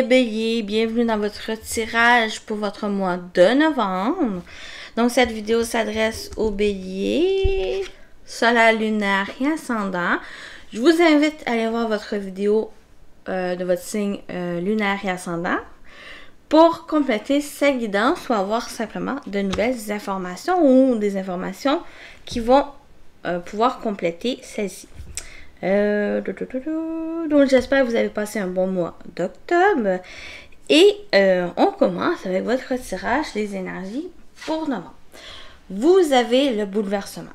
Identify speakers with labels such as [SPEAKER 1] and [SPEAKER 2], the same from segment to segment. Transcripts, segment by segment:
[SPEAKER 1] les béliers, bienvenue dans votre tirage pour votre mois de novembre. Donc cette vidéo s'adresse aux béliers, solaire, lunaire et ascendant. Je vous invite à aller voir votre vidéo de votre signe lunaire et ascendant pour compléter cette guidance ou avoir simplement de nouvelles informations ou des informations qui vont pouvoir compléter celle-ci. Donc j'espère que vous avez passé un bon mois d'octobre et on commence avec votre tirage les énergies pour novembre. Vous avez le bouleversement.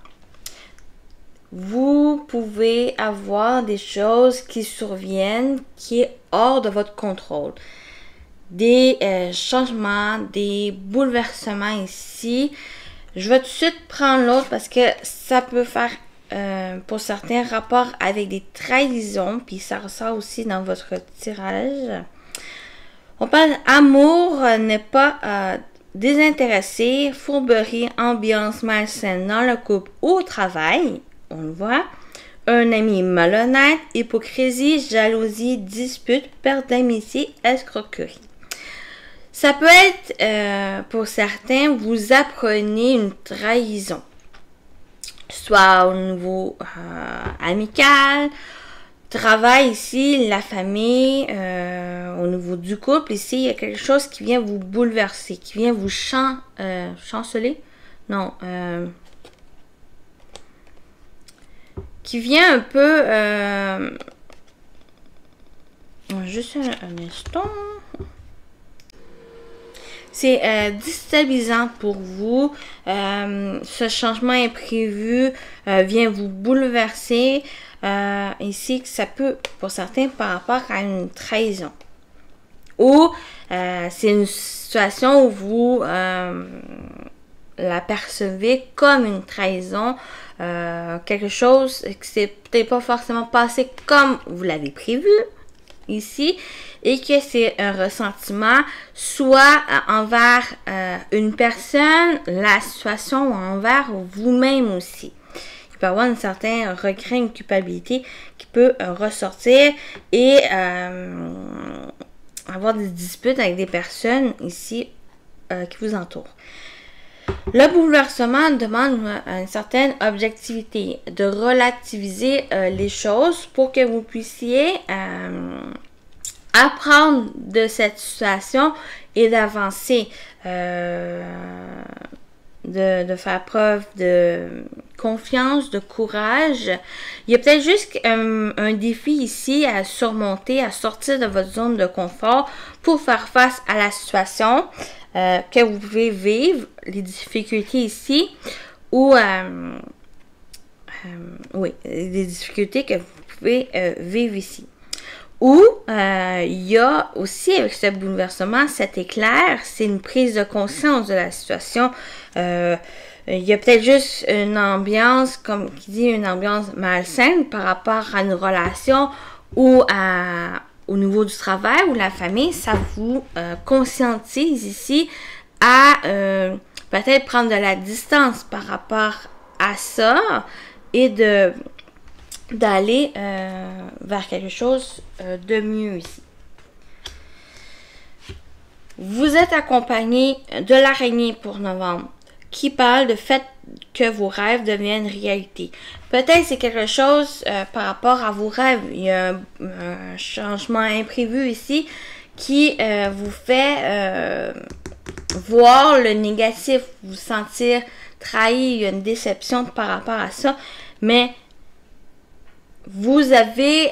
[SPEAKER 1] Vous pouvez avoir des choses qui surviennent qui est hors de votre contrôle. Des changements, des bouleversements ici. Je vais tout de suite prendre l'autre parce que ça peut faire pour certains rapports avec des trahisons, puis ça ressort aussi dans votre tirage. On parle amour n'est pas désintéressé, fourberie, ambiance malsaine dans le couple ou au travail, on le voit. Un ami malhonnête, hypocrisie, jalousie, dispute, perte d'amitié, escroquerie. Ça peut être, pour certains, vous apprenez une trahison. Soit au niveau amical, travail ici, la famille, au niveau du couple, ici, il y a quelque chose qui vient vous bouleverser, qui vient vous chanceler. Non, qui vient un peu... juste un instant... C'est déstabilisant pour vous. Ce changement imprévu vient vous bouleverser. Ici, ça peut, pour certains, par rapport à une trahison. Ou c'est une situation où vous la percevez comme une trahison. Quelque chose qui s'est peut-être pas forcément passé comme vous l'avez prévu ici. Et que c'est un ressentiment soit envers une personne, la situation, ou envers vous-même aussi. Il peut y avoir un certain regret, une culpabilité qui peut ressortir et avoir des disputes avec des personnes ici qui vous entourent. Le bouleversement demande une certaine objectivité, de relativiser les choses pour que vous puissiez... apprendre de cette situation et d'avancer, de faire preuve de confiance, de courage. Il y a peut-être juste un défi ici à surmonter, à sortir de votre zone de confort pour faire face à la situation que vous pouvez vivre, les difficultés ici, ou oui, les difficultés que vous pouvez vivre ici. Ou il y a aussi avec ce bouleversement, cet éclair, c'est une prise de conscience de la situation. Il y a peut-être juste une ambiance, comme qui dit, une ambiance malsaine par rapport à une relation ou au niveau du travail ou la famille. Ça vous conscientise ici à peut-être prendre de la distance par rapport à ça et d'aller vers quelque chose de mieux ici. Vous êtes accompagné de l'araignée pour novembre qui parle de fait que vos rêves deviennent réalité. Peut-être c'est quelque chose par rapport à vos rêves. Il y a un changement imprévu ici qui vous fait voir le négatif, vous sentir trahi, il y a une déception par rapport à ça, mais vous avez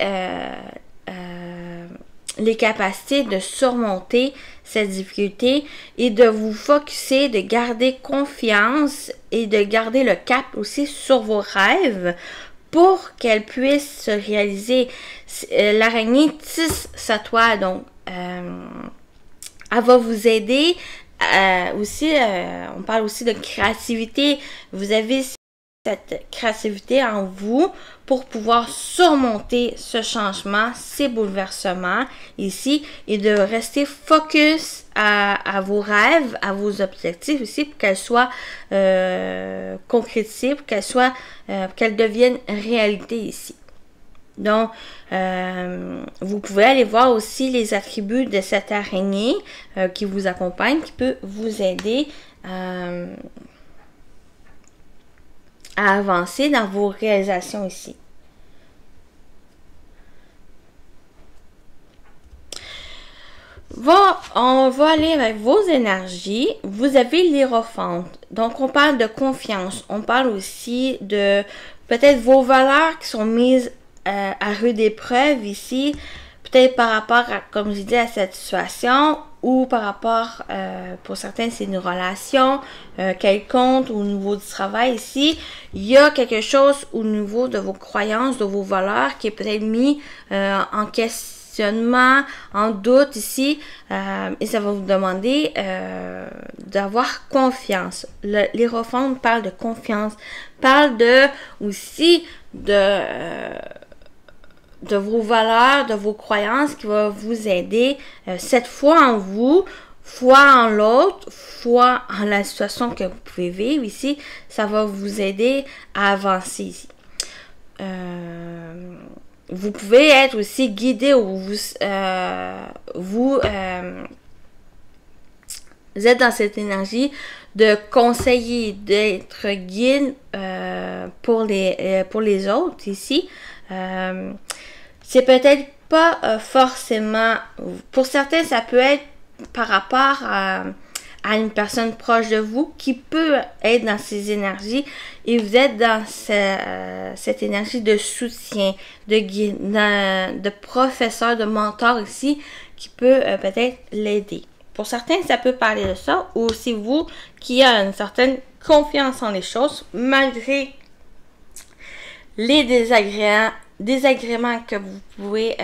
[SPEAKER 1] les capacités de surmonter cette difficulté et de vous focusser, de garder confiance et de garder le cap aussi sur vos rêves pour qu'elles puissent se réaliser. L'araignée tisse sa toile, donc elle va vous aider. Aussi, on parle aussi de créativité. Vous avez cette créativité en vous pour pouvoir surmonter ce changement, ces bouleversements ici et de rester focus à vos rêves, à vos objectifs aussi pour qu'elles soient concrétisées, pour qu'elles deviennent réalité ici. Donc, vous pouvez aller voir aussi les attributs de cette araignée qui vous accompagne, qui peut vous aider à avancer dans vos réalisations ici. On va aller avec vos énergies. Vous avez l'Hiérophante. Donc, on parle de confiance. On parle aussi de peut-être vos valeurs qui sont mises à rude épreuve ici. Peut-être par rapport, comme je dis, à cette situation ou par rapport, pour certains, c'est une relation quelconque au niveau du travail ici. Il y a quelque chose au niveau de vos croyances, de vos valeurs qui est peut-être mis en questionnement, en doute ici, et ça va vous demander d'avoir confiance. L'Hiérophante parle de confiance, parle aussi de vos valeurs, de vos croyances qui va vous aider cette foi en vous, foi en l'autre, foi en la situation que vous pouvez vivre ici. Ça va vous aider à avancer ici. Vous pouvez être aussi guidé ou vous êtes dans cette énergie de conseiller, d'être guide pour les autres ici. C'est peut-être pas forcément, pour certains ça peut être par rapport à une personne proche de vous qui peut être dans ces énergies et vous êtes dans cette énergie de soutien, de guide, de professeur, de mentor ici qui peut peut-être l'aider. Pour certains, ça peut parler de ça, ou aussi vous qui avez une certaine confiance en les choses malgré les désagréments que vous pouvez,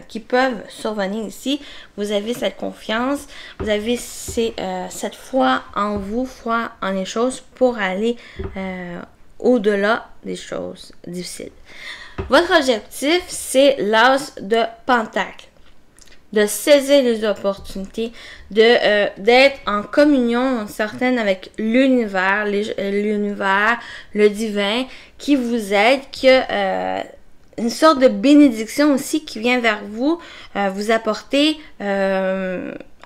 [SPEAKER 1] qui peuvent survenir ici. Vous avez cette confiance, vous avez cette foi en vous, foi en les choses pour aller au-delà des choses difficiles. Votre objectif, c'est l'as de Pentacle. De saisir les opportunités, d'être en communion certaine avec l'univers, le divin, qui vous aide, qui a une sorte de bénédiction aussi qui vient vers vous, vous apporter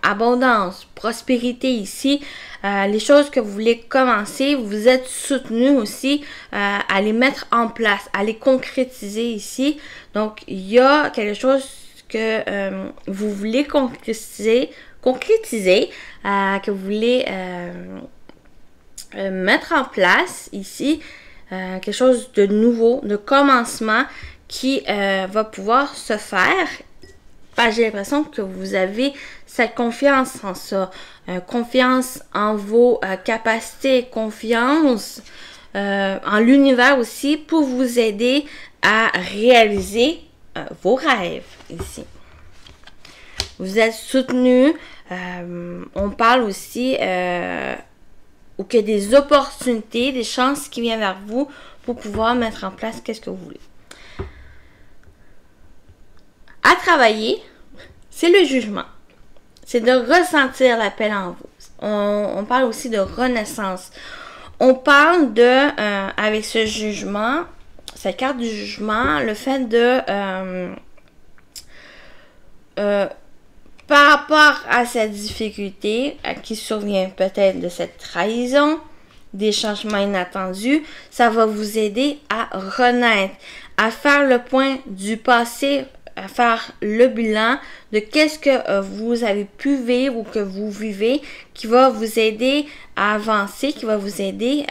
[SPEAKER 1] abondance, prospérité ici, les choses que vous voulez commencer, vous êtes soutenu aussi à les mettre en place, à les concrétiser ici. Donc, il y a quelque chose que vous voulez concrétiser, que vous voulez mettre en place ici, quelque chose de nouveau, de commencement qui va pouvoir se faire. J'ai l'impression que vous avez cette confiance en ça, confiance en vos capacités, confiance en l'univers aussi pour vous aider à réaliser vos rêves ici. Vous êtes soutenu. On parle aussi ou qu'il y a des opportunités, des chances qui viennent vers vous pour pouvoir mettre en place qu'est-ce que vous voulez. À travailler, c'est le jugement. C'est de ressentir l'appel en vous. On parle aussi de renaissance. On parle avec ce jugement, cette carte du jugement, le fait de par rapport à cette difficulté qui survient peut-être de cette trahison, des changements inattendus, ça va vous aider à renaître, à faire le point du passé, à faire le bilan de qu'est-ce que vous avez pu vivre ou que vous vivez qui va vous aider à avancer, qui va vous aider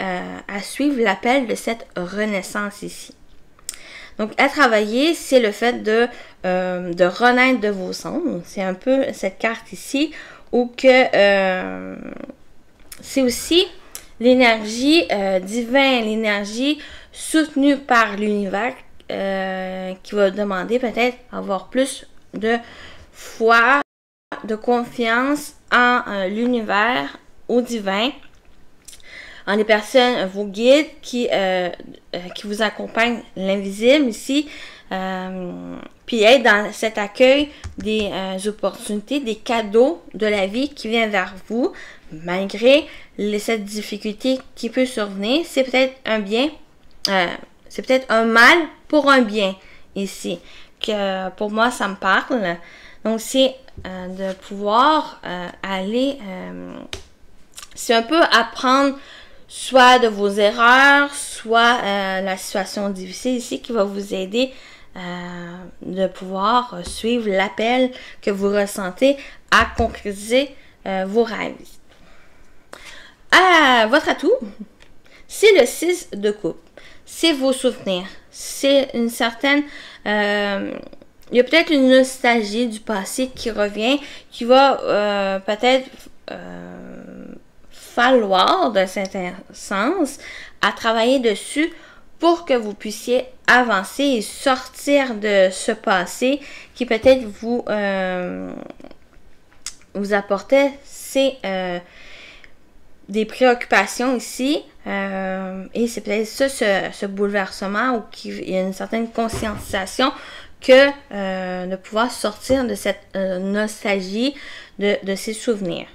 [SPEAKER 1] à suivre l'appel de cette renaissance ici. Donc, à travailler, c'est le fait de renaître de vos cendres. C'est un peu cette carte ici où que c'est aussi l'énergie divine, l'énergie soutenue par l'univers qui va demander peut-être avoir plus de foi, de confiance en l'univers, au divin, en les personnes, vos guides qui vous accompagnent, l'invisible ici, puis être dans cet accueil des opportunités, des cadeaux de la vie qui viennent vers vous, malgré cette difficulté qui peut survenir. C'est peut-être un bien, c'est peut-être un mal pour un bien ici, que pour moi, ça me parle. Donc, c'est de pouvoir aller... c'est un peu apprendre soit de vos erreurs, soit la situation difficile ici qui va vous aider de pouvoir suivre l'appel que vous ressentez à concrétiser vos rêves. Votre atout, c'est le 6 de coupe. C'est vos souvenirs. C'est une certaine... il y a peut-être une nostalgie du passé qui revient, qui va peut-être falloir, d'un certain sens, à travailler dessus pour que vous puissiez avancer et sortir de ce passé qui peut-être vous apportait des préoccupations ici. Et c'est peut-être ça, ce bouleversement, ou qu'il y a une certaine conscientisation que de pouvoir sortir de cette nostalgie de ces souvenirs.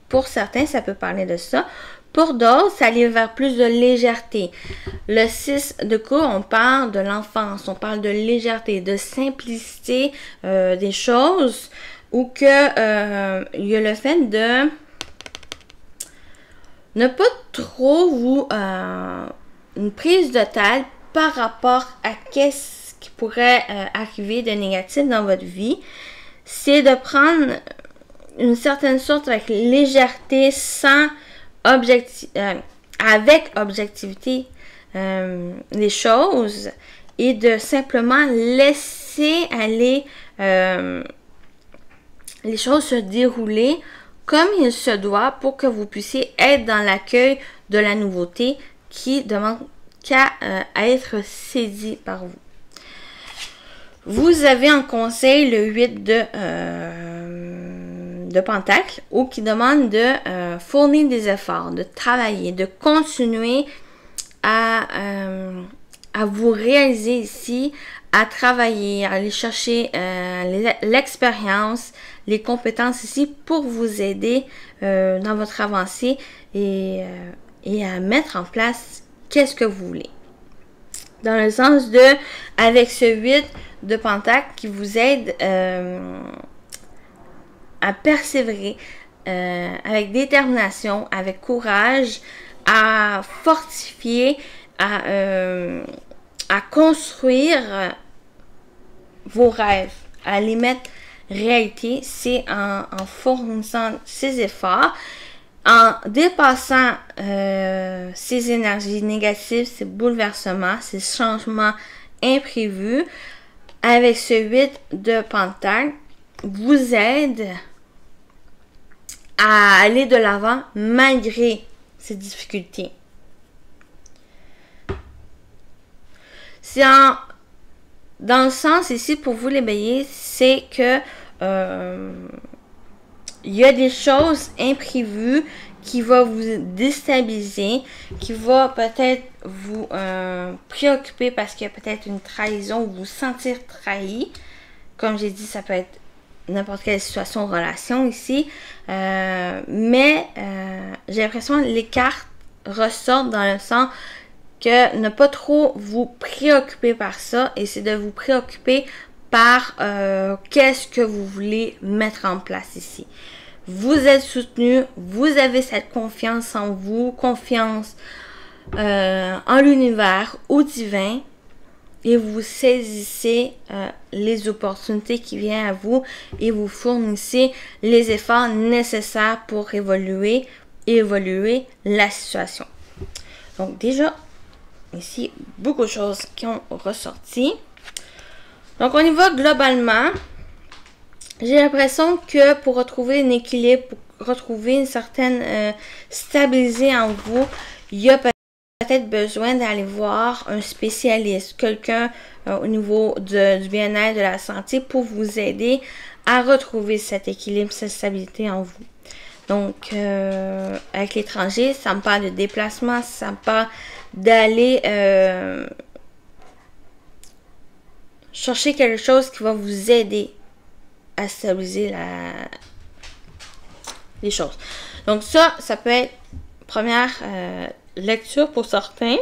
[SPEAKER 1] Pour certains, ça peut parler de ça. Pour d'autres, ça allait vers plus de légèreté. Le 6 de coupe, on parle de l'enfance, on parle de légèreté, de simplicité des choses, ou que il y a le fait de ne pas trop vous... une prise de tête par rapport à qu'est-ce qui pourrait arriver de négatif dans votre vie. C'est de prendre une certaine sorte avec légèreté, sans avec objectivité les choses, et de simplement laisser aller les choses se dérouler comme il se doit pour que vous puissiez être dans l'accueil de la nouveauté qui demande qu'à être saisie par vous. Vous avez en conseil le 8 de Pentacle, ou qui demande de fournir des efforts, de travailler, de continuer à vous réaliser ici, à travailler, à aller chercher l'expérience, les compétences ici pour vous aider dans votre avancée et à mettre en place qu'est-ce que vous voulez. Dans le sens de, avec ce 8 de Pentacle qui vous aide à persévérer avec détermination, avec courage, à fortifier, à construire vos rêves, à les mettre réalité. C'est en fournissant ces efforts, en dépassant ces énergies négatives, ces bouleversements, ces changements imprévus. Avec ce 8 de Pentacle, vous aide à aller de l'avant malgré ces difficultés. C'est dans le sens ici pour vous les béliers, c'est que il y a des choses imprévues qui vont vous déstabiliser, qui va peut-être vous préoccuper parce qu'il y a peut-être une trahison, ou vous sentir trahi. Comme j'ai dit, ça peut être n'importe quelle situation, relation ici. Mais j'ai l'impression que les cartes ressortent dans le sens que ne pas trop vous préoccuper par ça, et c'est de vous préoccuper par qu'est-ce que vous voulez mettre en place ici. Vous êtes soutenu, vous avez cette confiance en vous, confiance en l'univers, au divin, et vous saisissez les opportunités qui viennent à vous et vous fournissez les efforts nécessaires pour évoluer la situation. Donc déjà, ici, beaucoup de choses qui ont ressorti. Donc on y va globalement. J'ai l'impression que pour retrouver un équilibre, pour retrouver une certaine stabilité en vous, il y a peut-être besoin d'aller voir un spécialiste, quelqu'un au niveau du bien-être, de la santé, pour vous aider à retrouver cet équilibre, cette stabilité en vous. Donc, avec l'étranger, ça me parle de déplacement, ça me parle d'aller chercher quelque chose qui va vous aider à stabiliser les choses. Donc ça peut être première lecture pour certains.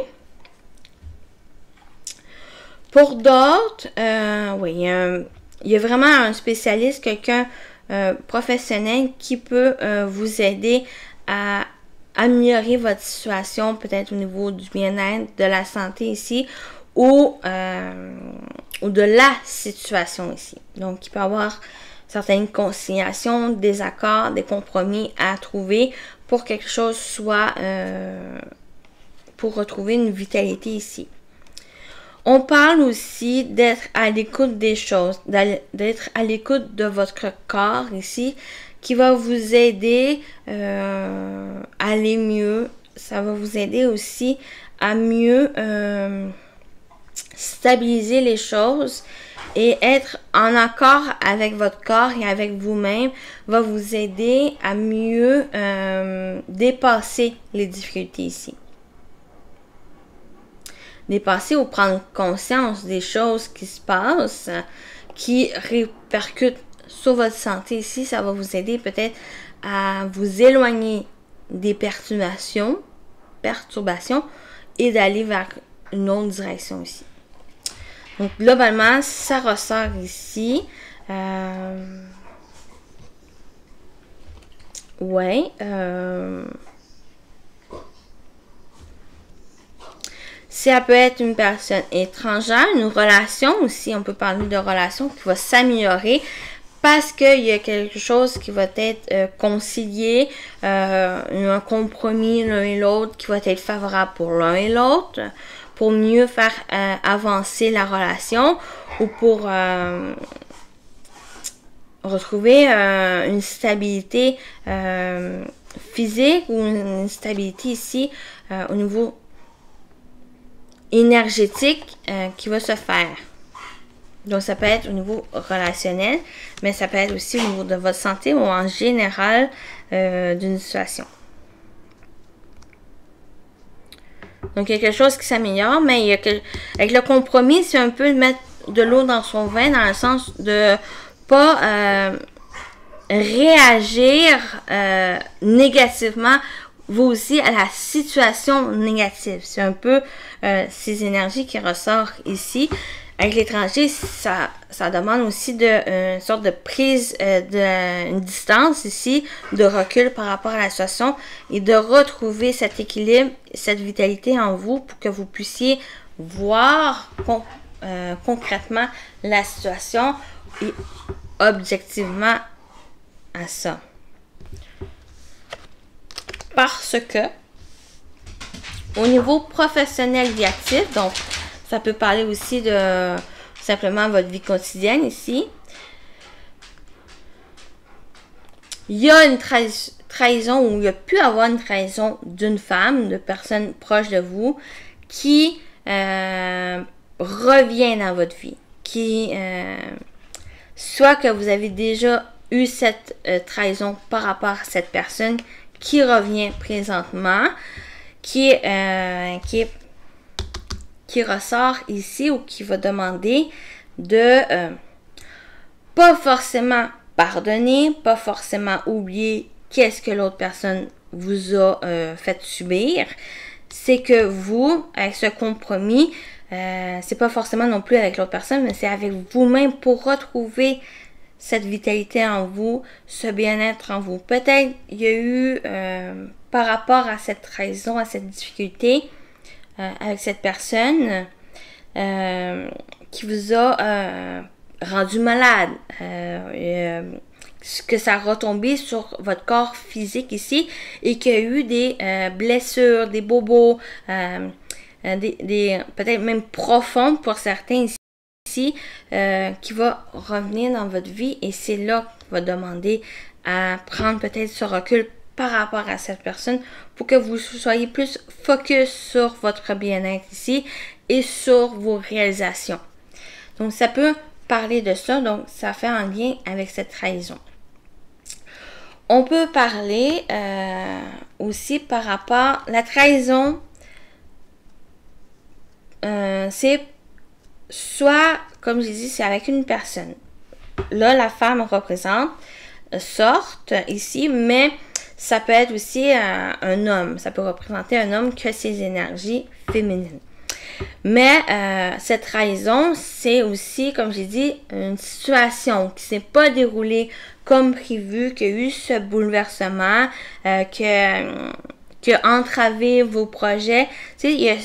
[SPEAKER 1] Pour d'autres, oui, il y a vraiment un spécialiste, quelqu'un professionnel qui peut vous aider à améliorer votre situation, peut-être au niveau du bien-être, de la santé ici, ou de la situation ici. Donc, il peut y avoir certaines conciliations, des accords, des compromis à trouver pour que quelque chose soit, pour retrouver une vitalité ici. On parle aussi d'être à l'écoute des choses, d'être à l'écoute de votre corps ici, qui va vous aider à aller mieux. Ça va vous aider aussi à mieux stabiliser les choses et être en accord avec votre corps et avec vous-même va vous aider à mieux dépasser les difficultés ici. Dépasser ou prendre conscience des choses qui se passent, qui répercutent sur votre santé ici, ça va vous aider peut-être à vous éloigner des perturbations et d'aller vers une autre direction ici. Donc, globalement, ça ressort ici. Ça peut être une personne étrangère, une relation aussi. On peut parler de relation qui va s'améliorer parce qu'il y a quelque chose qui va être concilié, un compromis l'un et l'autre qui va être favorable pour l'un et l'autre, pour mieux faire avancer la relation ou pour retrouver une stabilité physique ou une stabilité ici au niveau énergétique qui va se faire. Donc, ça peut être au niveau relationnel, mais ça peut être aussi au niveau de votre santé ou en général d'une situation. Donc, il y a quelque chose qui s'améliore, mais avec le compromis, c'est un peu mettre de l'eau dans son vin, dans le sens de pas réagir négativement, vous aussi, à la situation négative. C'est un peu ces énergies qui ressortent ici. Avec l'étranger, ça demande aussi une sorte de prise une distance ici, de recul par rapport à la situation et de retrouver cet équilibre, cette vitalité en vous pour que vous puissiez voir concrètement la situation et objectivement à ça. Parce que au niveau professionnel et actif, donc ça peut parler aussi de simplement votre vie quotidienne ici. Il y a une trahison ou il y a pu avoir une trahison d'une femme, de personnes proches de vous qui revient dans votre vie. Qui soit que vous avez déjà eu cette trahison par rapport à cette personne qui revient présentement, qui ressort ici ou qui va demander de pas forcément pardonner, pas forcément oublier qu'est-ce que l'autre personne vous a fait subir. C'est que vous, avec ce compromis, c'est pas forcément non plus avec l'autre personne, mais c'est avec vous-même pour retrouver cette vitalité en vous, ce bien-être en vous. Peut-être il y a eu, par rapport à cette trahison, à cette difficulté, avec cette personne qui vous a rendu malade, que ça a retombé sur votre corps physique ici et qu'il y a eu des blessures, des bobos, peut-être même profonds pour certains ici, qui va revenir dans votre vie et c'est là qu'il va demander à prendre peut-être ce recul par rapport à cette personne pour que vous soyez plus focus sur votre bien-être ici et sur vos réalisations. Donc, ça peut parler de ça, donc ça fait un lien avec cette trahison. On peut parler aussi par rapport à la trahison. C'est soit, comme j'ai dit, c'est avec une personne. Là, la femme représente sorte ici, mais ça peut être aussi un homme. Ça peut représenter un homme qui a ses énergies féminines. Mais cette trahison, c'est aussi, comme j'ai dit, une situation qui s'est pas déroulée comme prévu, qu'il y a eu ce bouleversement, qui a entravé vos projets. Tu sais,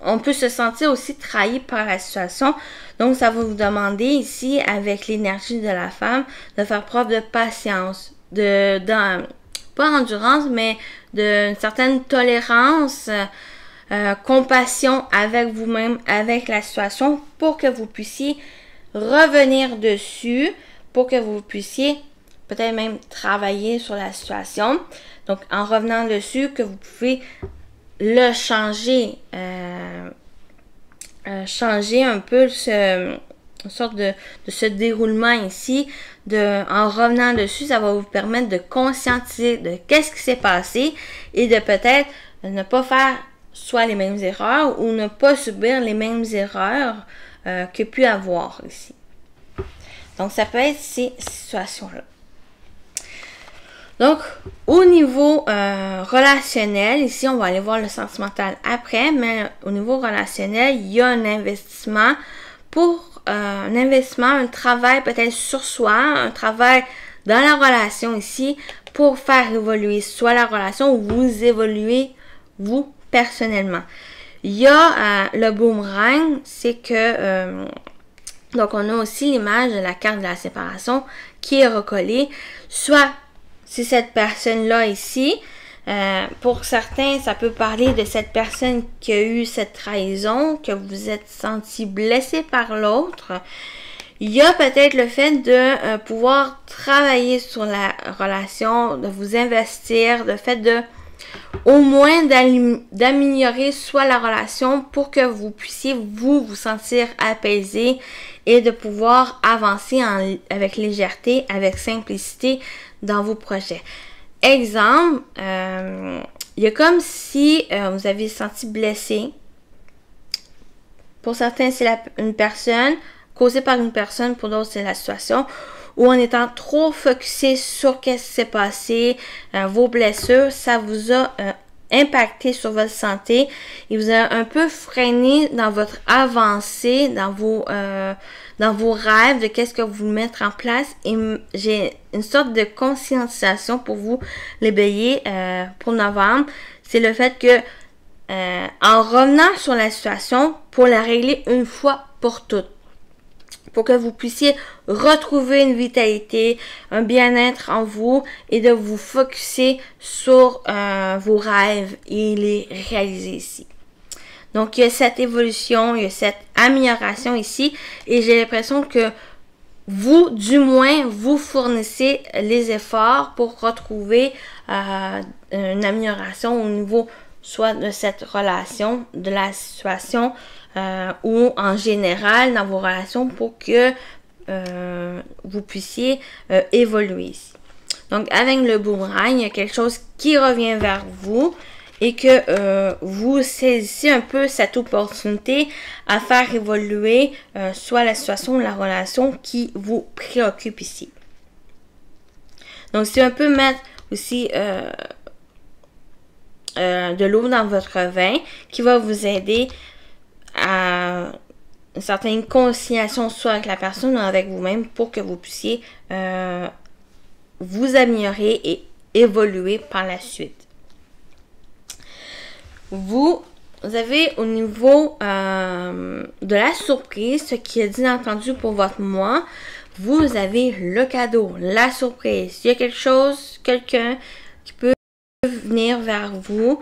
[SPEAKER 1] on peut se sentir aussi trahi par la situation. Donc, ça va vous demander ici, avec l'énergie de la femme, de faire preuve de patience, pas endurance, mais d'une certaine tolérance, compassion avec vous-même, avec la situation, pour que vous puissiez revenir dessus, pour que vous puissiez peut-être même travailler sur la situation. Donc, en revenant dessus, que vous pouvez le changer, changer un peu une sorte de ce déroulement ici. En revenant dessus, ça va vous permettre de conscientiser de qu'est-ce qui s'est passé et de peut-être ne pas faire soit les mêmes erreurs ou ne pas subir les mêmes erreurs qu'il pu avoir ici. Donc, ça peut être ces situations-là. Donc, au niveau relationnel, ici, on va aller voir le sentimental après, mais au niveau relationnel, il y a un investissement un travail peut-être sur soi, un travail dans la relation ici pour faire évoluer soit la relation ou vous évoluer vous personnellement. Il y a le boomerang, c'est que donc on a aussi l'image de la carte de la séparation qui est recollée, soit c'est cette personne-là ici. Pour certains, ça peut parler de cette personne qui a eu cette trahison, que vous êtes senti blessé par l'autre. Il y a peut-être le fait de pouvoir travailler sur la relation, de vous investir, le fait de au moins d'améliorer soit la relation pour que vous puissiez vous sentir apaisé et de pouvoir avancer avec légèreté, avec simplicité dans vos projets. Exemple, il y a comme si vous avez senti blessé. Pour certains, c'est une personne, causée par une personne, pour d'autres, c'est la situation. Ou en étant trop focusé sur ce qui s'est passé, vos blessures, ça vous a impacté sur votre santé et vous a un peu freiné dans votre avancée, dans vos rêves de qu'est-ce que vous mettre en place. Et j'ai une sorte de conscientisation pour vous, les béliers, pour novembre. C'est le fait que en revenant sur la situation, pour la régler une fois pour toutes, pour que vous puissiez retrouver une vitalité, un bien-être en vous et de vous focusser sur vos rêves et les réaliser ici. Donc, il y a cette évolution, il y a cette amélioration ici et j'ai l'impression que vous, du moins, vous fournissez les efforts pour retrouver une amélioration au niveau soit de cette relation, de la situation ou en général dans vos relations pour que vous puissiez évoluer ici. Donc, avec le boomerang, il y a quelque chose qui revient vers vous et que vous saisissez un peu cette opportunité à faire évoluer soit la situation ou la relation qui vous préoccupe ici. Donc, c'est un peu mettre aussi de l'eau dans votre vin qui va vous aider à une certaine conciliation soit avec la personne ou avec vous-même pour que vous puissiez vous améliorer et évoluer par la suite. Vous avez au niveau de la surprise, ce qui est inattendu pour votre mois, vous avez le cadeau, la surprise. Il y a quelque chose, quelqu'un qui peut venir vers vous,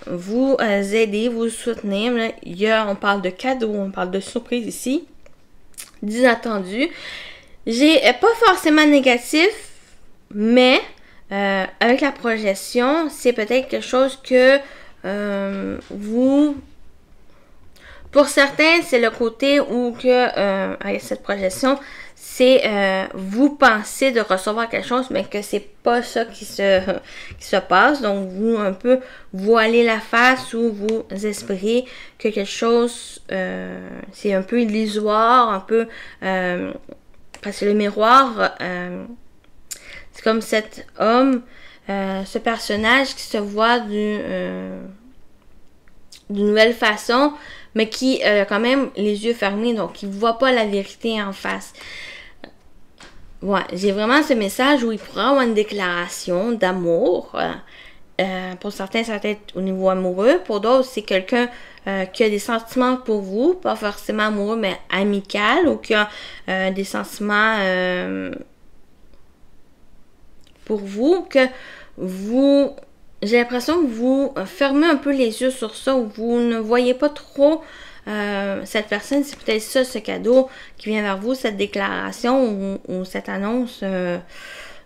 [SPEAKER 1] vous aider, vous soutenir. Là, on parle de cadeau, on parle de surprise ici, d'inattendu. J'ai pas forcément négatif, mais avec la projection, c'est peut-être quelque chose que pour certains, c'est le côté où que avec cette projection, c'est vous pensez de recevoir quelque chose, mais que c'est pas ça qui se passe. Donc, vous un peu voilez la face ou vous espérez que quelque chose, c'est un peu illusoire, un peu parce que le miroir, c'est comme cet homme, ce personnage qui se voit d'une nouvelle façon, mais qui a quand même les yeux fermés, donc qui ne voit pas la vérité en face. Ouais, j'ai vraiment ce message où il pourra avoir une déclaration d'amour. Pour certains, ça peut être au niveau amoureux. Pour d'autres, c'est quelqu'un qui a des sentiments pour vous, pas forcément amoureux, mais amical, ou qui a des sentiments pour vous, que vous... J'ai l'impression que vous fermez un peu les yeux sur ça, ou vous ne voyez pas trop cette personne. C'est peut-être ça, ce cadeau qui vient vers vous, cette déclaration ou cette annonce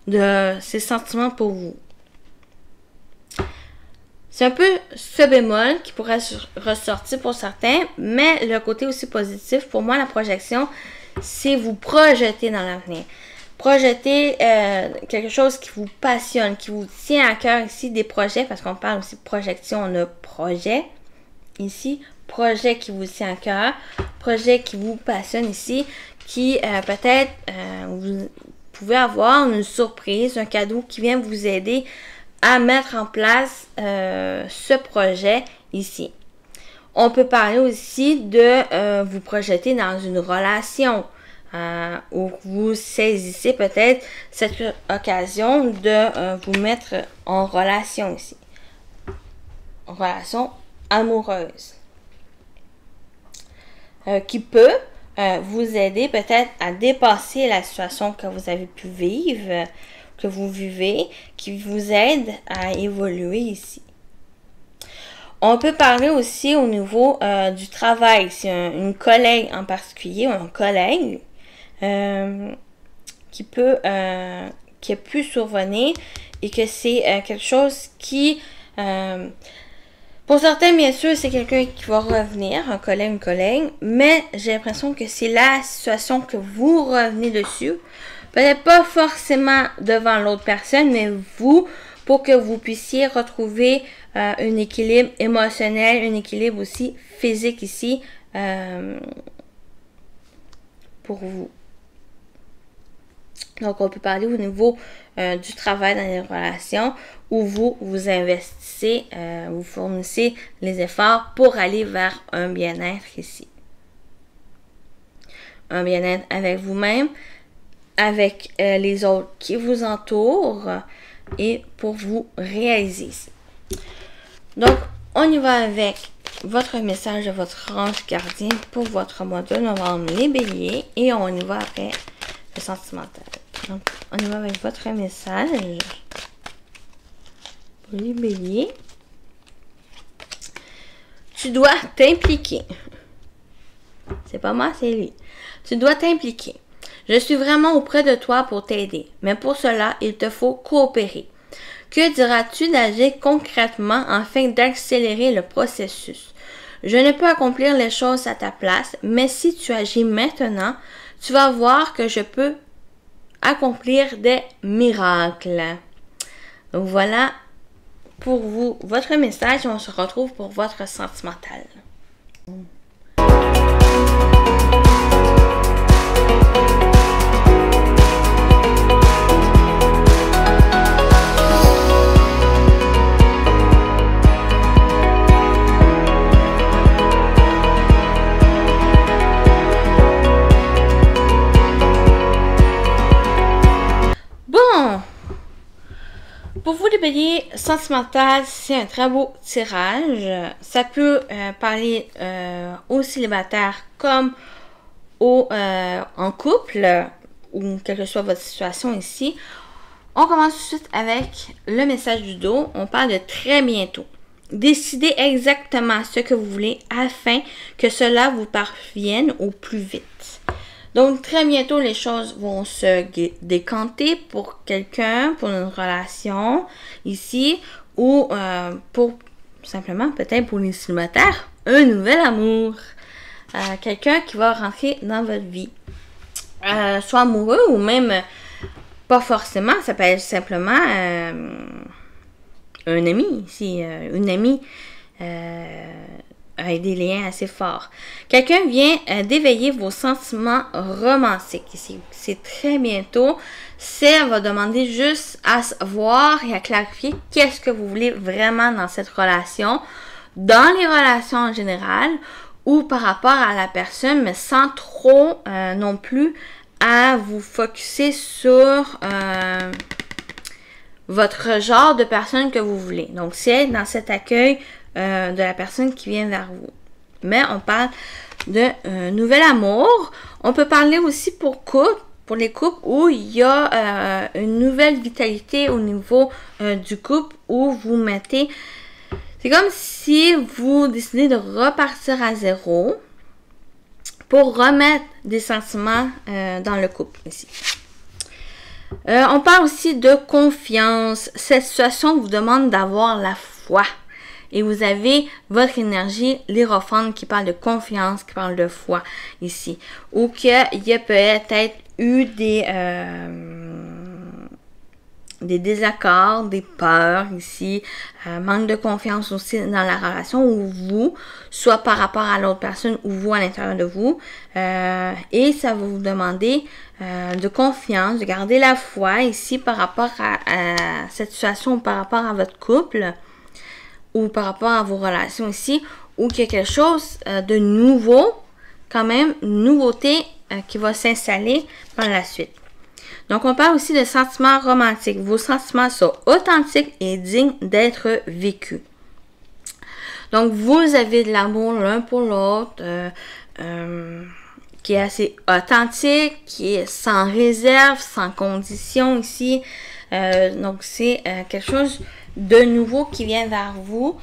[SPEAKER 1] de ses sentiments pour vous. C'est un peu ce bémol qui pourrait ressortir pour certains, mais le côté aussi positif, pour moi, la projection, c'est vous projeter dans l'avenir. Projeter quelque chose qui vous passionne, qui vous tient à cœur ici, des projets, parce qu'on parle aussi de projection, on a projet ici, projet qui vous tient à cœur, projet qui vous passionne ici, qui peut-être vous pouvez avoir une surprise, un cadeau qui vient vous aider à mettre en place ce projet ici. On peut parler aussi de vous projeter dans une relation où vous saisissez peut-être cette occasion de vous mettre en relation ici. En relation amoureuse. Qui peut vous aider peut-être à dépasser la situation que vous avez pu vivre, que vous vivez, qui vous aide à évoluer ici. On peut parler aussi au niveau du travail. C'est une collègue en particulier, ou un collègue qui a pu survenir et que c'est quelque chose qui, pour certains, bien sûr, c'est quelqu'un qui va revenir, un collègue, une collègue, mais j'ai l'impression que c'est la situation que vous revenez dessus. Peut-être pas forcément devant l'autre personne, mais vous, pour que vous puissiez retrouver un équilibre émotionnel, un équilibre aussi physique ici pour vous. Donc, on peut parler au niveau du travail dans les relations où vous investissez, vous fournissez les efforts pour aller vers un bien-être ici. Un bien-être avec vous-même, avec les autres qui vous entourent et pour vous réaliser ici. Donc, on y va avec votre message de votre ange gardien pour votre mois de novembre, les béliers, et on y va après le sentimental. Donc, on y va avec votre message pour les béliers. Tu dois t'impliquer. C'est pas moi, c'est lui. Tu dois t'impliquer. Je suis vraiment auprès de toi pour t'aider, mais pour cela, il te faut coopérer. Que diras-tu d'agir concrètement afin d'accélérer le processus? Je ne peux accomplir les choses à ta place, mais si tu agis maintenant, tu vas voir que je peux accomplir des miracles. Donc voilà pour vous votre message. On se retrouve pour votre sentimental. Pour vous, les béliers, sentimental, c'est un très beau tirage. Ça peut parler aux célibataires comme en couple, ou quelle que soit votre situation ici. On commence tout de suite avec le message du dos. On parle de très bientôt. Décidez exactement ce que vous voulez afin que cela vous parvienne au plus vite. Donc, très bientôt, les choses vont se décanter pour quelqu'un, pour une relation ici, ou pour, simplement, peut-être pour les célibataires, un nouvel amour. Quelqu'un qui va rentrer dans votre vie. Soit amoureux ou même pas forcément, ça peut être simplement un ami ici, une amie. Avec des liens assez forts. Quelqu'un vient d'éveiller vos sentiments romantiques ici. C'est très bientôt. Ça va demander juste à voir et à clarifier qu'est-ce que vous voulez vraiment dans cette relation, dans les relations en général, ou par rapport à la personne, mais sans trop non plus à vous focuser sur votre genre de personne que vous voulez. Donc, c'est dans cet accueil de la personne qui vient vers vous. Mais on parle de nouvel amour. On peut parler aussi pour les couples où il y a une nouvelle vitalité au niveau du couple où vous mettez... C'est comme si vous décidez de repartir à zéro pour remettre des sentiments dans le couple ici. On parle aussi de confiance. Cette situation vous demande d'avoir la foi. Et vous avez votre énergie, l'hiérophante qui parle de confiance, qui parle de foi ici. Ou qu'il y a peut-être eu des désaccords, des peurs ici, manque de confiance aussi dans la relation ou vous, soit par rapport à l'autre personne ou vous à l'intérieur de vous. Et ça va vous demander de confiance, de garder la foi ici par rapport à cette situation, par rapport à votre couple ou par rapport à vos relations ici, ou qu'il y a quelque chose de nouveau, quand même, une nouveauté qui va s'installer par la suite. Donc, on parle aussi de sentiments romantiques. Vos sentiments sont authentiques et dignes d'être vécus. Donc, vous avez de l'amour l'un pour l'autre, qui est assez authentique, qui est sans réserve, sans condition ici. Donc, c'est quelque chose de nouveau qui vient vers vous,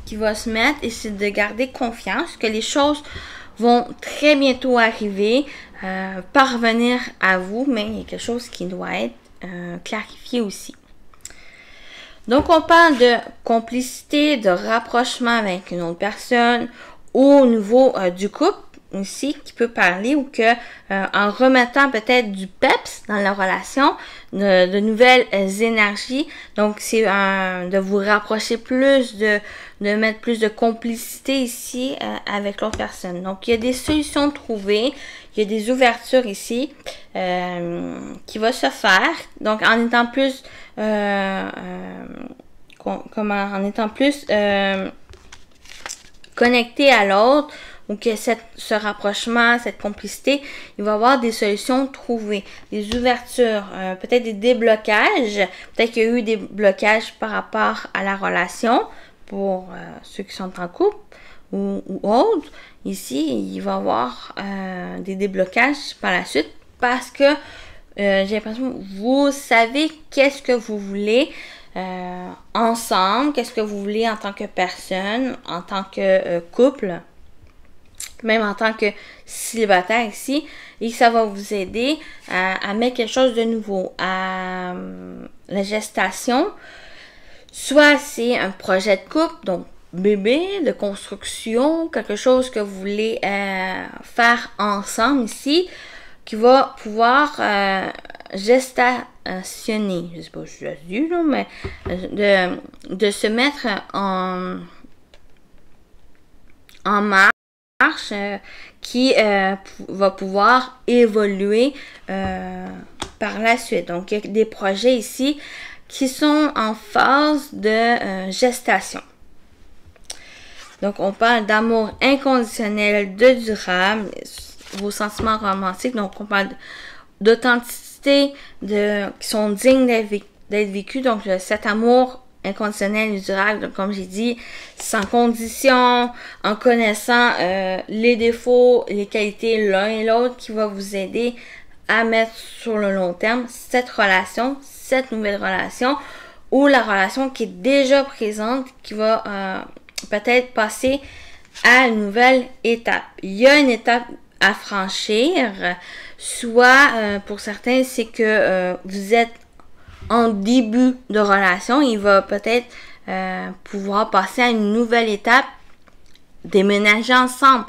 [SPEAKER 1] qui va se mettre, et c'est de garder confiance que les choses vont très bientôt arriver, parvenir à vous, mais il y a quelque chose qui doit être clarifié aussi. Donc, on parle de complicité, de rapprochement avec une autre personne au niveau du couple aussi qui peut parler, ou que en remettant peut-être du peps dans la relation, de nouvelles énergies. Donc, c'est de vous rapprocher plus, de mettre plus de complicité ici avec l'autre personne. Donc, il y a des solutions trouvées, il y a des ouvertures ici qui vont se faire. Donc, en étant plus connecté à l'autre, ou que ce rapprochement, cette complicité, il va y avoir des solutions trouvées, des ouvertures, peut-être des déblocages, peut-être qu'il y a eu des blocages par rapport à la relation pour ceux qui sont en couple ou autres. Ici, il va y avoir des déblocages par la suite parce que j'ai l'impression que vous savez qu'est-ce que vous voulez ensemble, qu'est-ce que vous voulez en tant que personne, en tant que couple, même en tant que célibataire ici, et ça va vous aider à mettre quelque chose de nouveau, à la gestation. Soit c'est un projet de couple, donc bébé, de construction, quelque chose que vous voulez faire ensemble ici, qui va pouvoir gestationner, je sais pas si je dis là, mais de se mettre en marche, qui va pouvoir évoluer par la suite. Donc, il y a des projets ici qui sont en phase de gestation. Donc, on parle d'amour inconditionnel, de durable, vos sentiments romantiques. Donc, on parle d'authenticité, qui sont dignes d'être vécus. Donc, cet amour inconditionnel et durable, donc, comme j'ai dit, sans condition, en connaissant les défauts, les qualités l'un et l'autre, qui va vous aider à mettre sur le long terme cette nouvelle relation, ou la relation qui est déjà présente, qui va peut-être passer à une nouvelle étape. Il y a une étape à franchir, soit pour certains, c'est que vous êtes en début de relation, il va peut-être pouvoir passer à une nouvelle étape, déménager ensemble,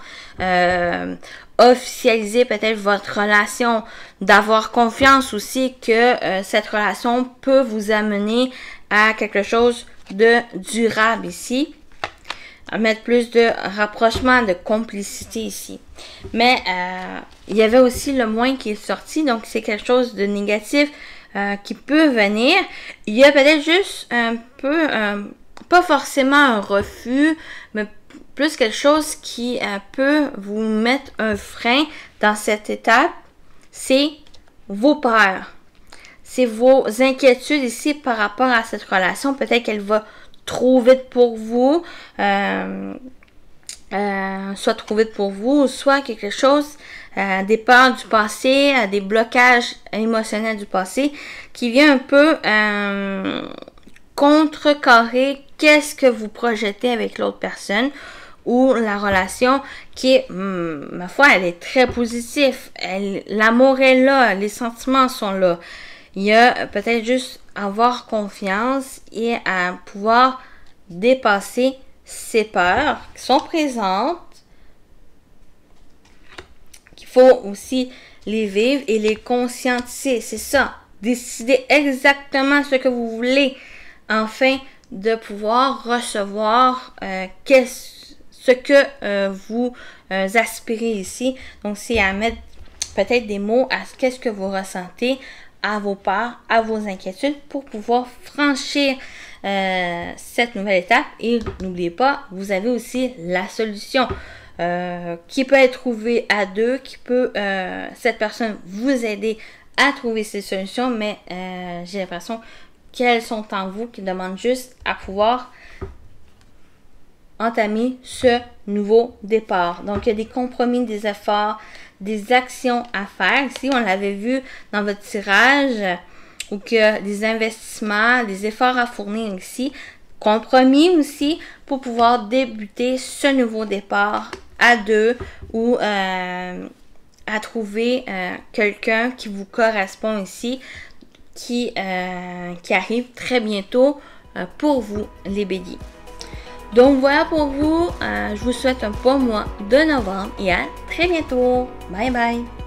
[SPEAKER 1] officialiser peut-être votre relation, d'avoir confiance aussi que cette relation peut vous amener à quelque chose de durable ici, à mettre plus de rapprochement, de complicité ici. Mais il y avait aussi le moins qui est sorti, donc c'est quelque chose de négatif qui peut venir. Il y a peut-être juste un peu, pas forcément un refus, mais plus quelque chose qui peut vous mettre un frein dans cette étape, c'est vos peurs. C'est vos inquiétudes ici par rapport à cette relation. Peut-être qu'elle va trop vite pour vous, soit trop vite pour vous, soit quelque chose, des peurs du passé, des blocages émotionnels du passé, qui vient un peu contrecarrer qu'est-ce que vous projetez avec l'autre personne, ou la relation qui est, ma foi, elle est très positive. L'amour est là, les sentiments sont là. Il y a peut-être juste avoir confiance et à pouvoir dépasser ces peurs qui sont présentes, qu'il faut aussi les vivre et les conscientiser. C'est ça. Décider exactement ce que vous voulez afin de pouvoir recevoir ce que vous aspirez ici. Donc, c'est à mettre peut-être des mots à qu'est-ce que vous ressentez, à vos peurs, à vos inquiétudes pour pouvoir franchir cette nouvelle étape. Et n'oubliez pas, vous avez aussi la solution qui peut être trouvée à deux, qui peut, cette personne, vous aider à trouver ces solutions, mais j'ai l'impression qu'elles sont en vous, qui demandent juste à pouvoir entamer ce nouveau départ. Donc, il y a des compromis, des efforts, des actions à faire. Ici, on l'avait vu dans votre tirage, ou que des investissements, des efforts à fournir ici. Compromis aussi pour pouvoir débuter ce nouveau départ à deux, ou à trouver quelqu'un qui vous correspond ici, qui arrive très bientôt pour vous, les béliers. Donc voilà pour vous, je vous souhaite un bon mois de novembre et à très bientôt. Bye bye!